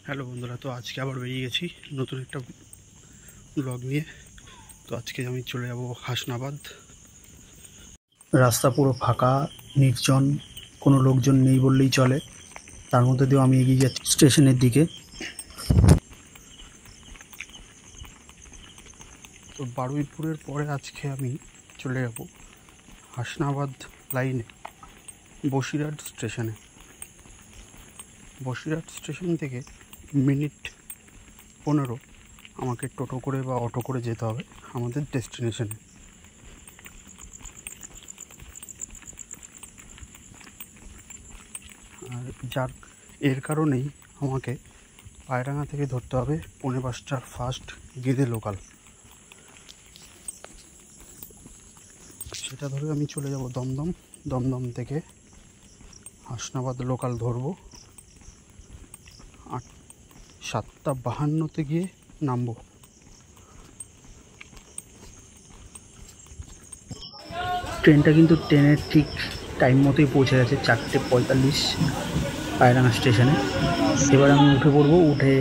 Hello বন্ধুরা, তো আজকে আবার বেরিয়ে গেছি নতুন একটা ব্লগ নিয়ে। তো আজকে আমি চলে যাব হাসনাবাদ। রাস্তা পুরো ফাঁকা, নির্জন, কোনো লোকজন নেই বললেই চলে। তার মধ্যে দিয়েও আমি এগিয়ে যাচ্ছি স্টেশনের দিকে। তো বারুইপুরের পরে আজকে আমি চলে যাব হাসনাবাদ লাইনে বসিরহাট স্টেশনে। বসিরহাট স্টেশন থেকে মিনিট 15 আমাকে টোটো করে বা অটো করে যেতে হবে আমাদের ডেস্টিনেশনে। আর এর কারণেই আমাকে পায়রাঙ্গা থেকে ধরতে হবে 5:45 ফার্স্ট গেদে লোকাল। সেটা ধরে আমি চলে যাব দমদম। দমদম থেকে হাসনাবাদ লোকাল ধরবো। 7:52 গিয়ে নামবো। ট্রেনটা কিন্তু ট্রেনের ঠিক টাইম মতোই পৌঁছে গেছে, 4:45 পায়রাঙ্গা স্টেশনে। এবার আমি উঠে পড়বো। উঠে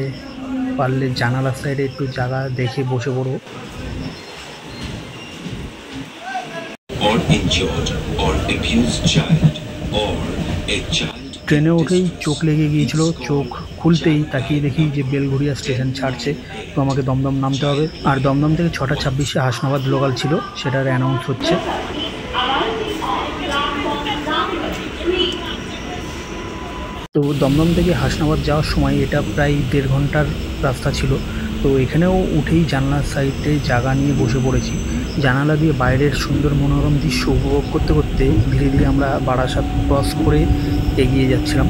পারলে জানালার সাইডে একটু জায়গা দেখে বসে পড়বো। ট্রেনে উঠেই চোখ লেগে গিয়েছিল। চোখ খুলতেই তাকিয়ে দেখি যে বেলঘড়িয়া স্টেশন ছাড়ছে। তো আমাকে দমদম নামতে হবে। আর দমদম থেকে 6:26 হাসনাবাদ লোকাল ছিল, সেটার অ্যানাউন্স হচ্ছে। তো দমদম থেকে হাসনাবাদ যাওয়ার সময় এটা প্রায় 1.5 ঘন্টার রাস্তা ছিল। তো এখানেও উঠেই জানলার সাইডে জায়গা নিয়ে বসে পড়েছি। জানালা দিয়ে বাইরের সুন্দর মনোরম দৃশ্য উপভোগ করতে করতে ধীরে ধীরে আমরা বারাসাত ক্রস করে এগিয়ে যাচ্ছিলাম।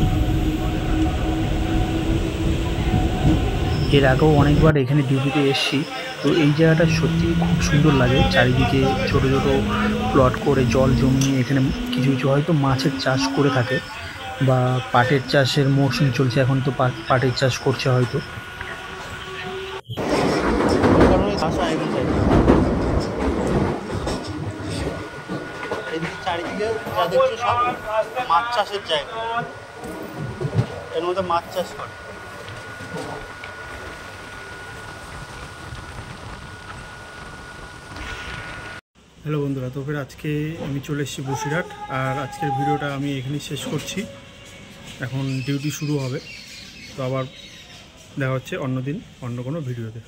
এর আগেও অনেকবার এখানে ডিউটিতে এসেছি। তো এই জায়গাটা সত্যি খুব সুন্দর লাগে। চারিদিকে ছোট ছোট প্লট করে জল জমিয়ে এখানে কিছু কিছু হয়তো মাছের চাষ করে থাকে, বা পাটের চাষের মরশুম চলছে এখন, তো পাটের চাষ করছে হয়তো। চারিদিকে যা দেখছো সব মাছ চাষের জায়গা, এর মধ্যে মাছ চাষ করে। হ্যালো বন্ধুরা, তো ফের আজকে আমি চলে এসেছি বসিরহাট। আর আজকের ভিডিওটা আমি এখানেই শেষ করছি। এখন ডিউটি শুরু হবে। তো আবার দেখা হচ্ছে অন্য দিন অন্য কোনো ভিডিওতে।